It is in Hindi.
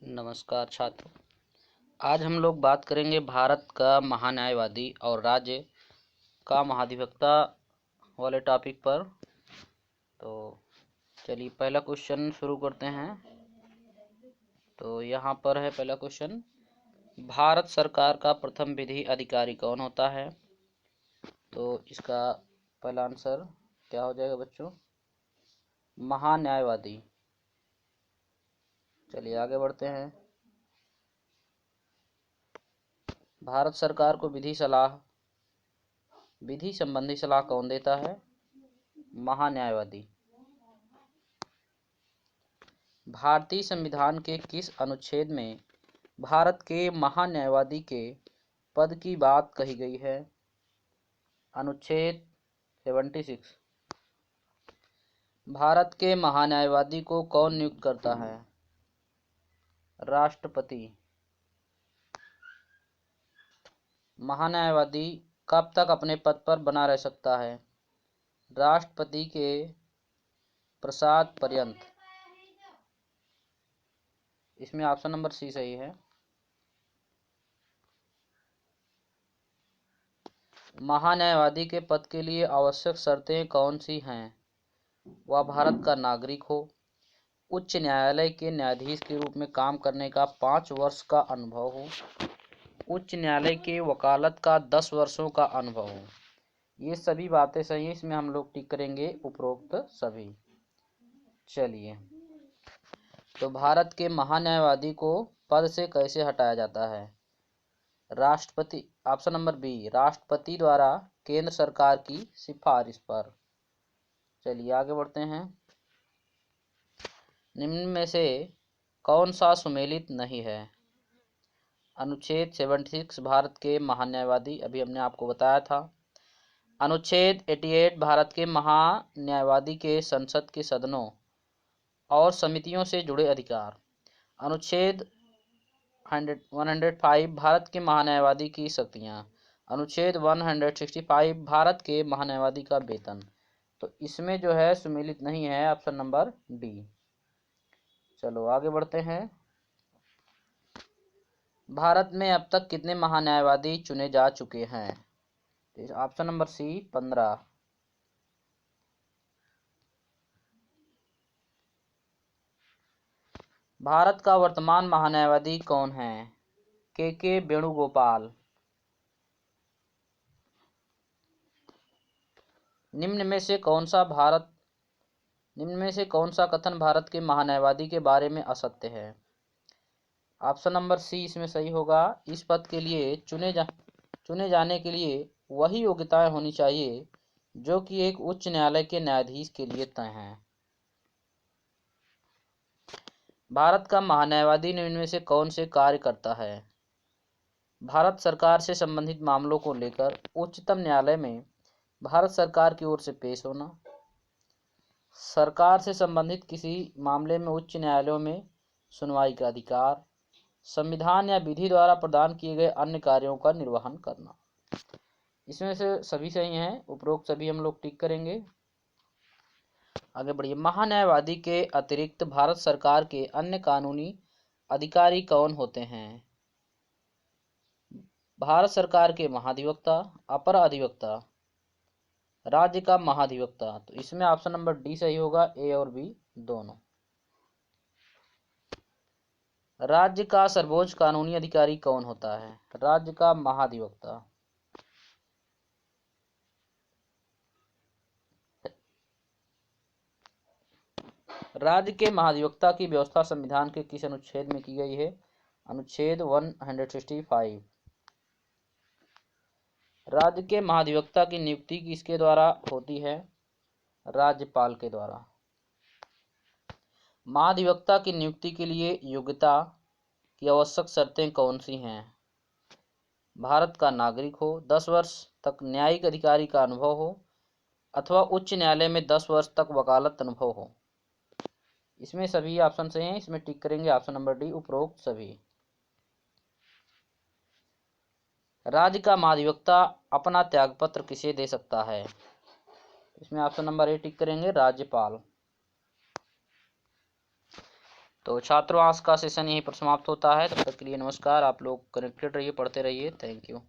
नमस्कार छात्र। आज हम लोग बात करेंगे भारत का महान्यायवादी और राज्य का महाधिवक्ता वाले टॉपिक पर। तो चलिए पहला क्वेश्चन शुरू करते हैं। तो यहाँ पर है पहला क्वेश्चन, भारत सरकार का प्रथम विधि अधिकारी कौन होता है? तो इसका पहला आंसर क्या हो जाएगा बच्चों? महान्यायवादी। चलिए आगे बढ़ते हैं। भारत सरकार को विधि संबंधी सलाह कौन देता है? महान्यायवादी। भारतीय संविधान के किस अनुच्छेद में भारत के महान्यायवादी के पद की बात कही गई है? अनुच्छेद 76। भारत के महान्यायवादी को कौन नियुक्त करता है? राष्ट्रपति। महान्यायवादी कब तक अपने पद पर बना रह सकता है? राष्ट्रपति के प्रसाद पर्यंत। इसमें ऑप्शन नंबर सी सही है। महान्यायवादी के पद के लिए आवश्यक शर्तें कौन सी हैं? वह भारत का नागरिक हो, उच्च न्यायालय के न्यायाधीश के रूप में काम करने का 5 वर्ष का अनुभव हो, उच्च न्यायालय के वकालत का 10 वर्षों का अनुभव हो। ये सभी बातें सही हैं, इसमें हम लोग टिक करेंगे उपरोक्त सभी। चलिए, तो भारत के महान्यायवादी को पद से कैसे हटाया जाता है? राष्ट्रपति। ऑप्शन नंबर बी, राष्ट्रपति द्वारा केंद्र सरकार की सिफारिश पर। चलिए आगे बढ़ते हैं। निम्न में से कौन सा सुमेलित नहीं है? अनुच्छेद 76 भारत के महान्यायवादी, अभी हमने आपको बताया था। अनुच्छेद 88 भारत के महान्यायवादी के संसद के सदनों और समितियों से जुड़े अधिकार। अनुच्छेद 105 भारत के महान्यायवादी की शक्तियाँ। अनुच्छेद 165 भारत के महान्यायवादी का वेतन। तो इसमें जो है सुमेलित नहीं है ऑप्शन नंबर डी। चलो आगे बढ़ते हैं। भारत में अब तक कितने महान्यायवादी चुने जा चुके हैं? Option number C 15। भारत का वर्तमान महान्यायवादी कौन है? के वेणुगोपाल। निम्न में से कौन सा कथन भारत के महान्यायवादी के बारे में असत्य है? ऑप्शन नंबर सी इसमें सही होगा। इस पद के लिए चुने जाने के लिए वही योग्यताएं होनी चाहिए जो कि एक उच्च न्यायालय के न्यायाधीश के लिए तय हैं। भारत का महान्यायवादी निम्न में से कौन से कार्य करता है? भारत सरकार से संबंधित मामलों को लेकर उच्चतम न्यायालय में भारत सरकार की ओर से पेश होना, सरकार से संबंधित किसी मामले में उच्च न्यायालयों में सुनवाई का अधिकार, संविधान या विधि द्वारा प्रदान किए गए अन्य कार्यों का निर्वहन करना। इसमें से सभी सही हैं, उपरोक्त सभी हम लोग टिक करेंगे। आगे बढ़िए। महान्यायवादी के अतिरिक्त भारत सरकार के अन्य कानूनी अधिकारी कौन होते हैं? भारत सरकार के महाधिवक्ता, अपर अधिवक्ता, राज्य का महाधिवक्ता। तो इसमें ऑप्शन नंबर डी सही होगा, ए और बी दोनों। राज्य का सर्वोच्च कानूनी अधिकारी कौन होता है? राज्य का महाधिवक्ता। राज्य के महाधिवक्ता की व्यवस्था संविधान के किस अनुच्छेद में की गई है? अनुच्छेद 165। राज्य के महाधिवक्ता की नियुक्ति किसके द्वारा होती है? राज्यपाल के द्वारा। महाधिवक्ता की नियुक्ति के लिए योग्यता की आवश्यक शर्तें कौन सी हैं? भारत का नागरिक हो, 10 वर्ष तक न्यायिक अधिकारी का अनुभव हो, अथवा उच्च न्यायालय में 10 वर्ष तक वकालत अनुभव हो। इसमें सभी ऑप्शन सही हैं, इसमें टिक करेंगे ऑप्शन नंबर डी, उपरोक्त सभी। राज्य का महाधिवक्ता अपना त्यागपत्र किसे दे सकता है? इसमें ऑप्शन नंबर ए टिक करेंगे, राज्यपाल। तो छात्रों, आज का सेशन यहीं पर समाप्त होता है। तब तक के लिए नमस्कार। आप लोग कनेक्टेड रहिए, पढ़ते रहिए। Thank you.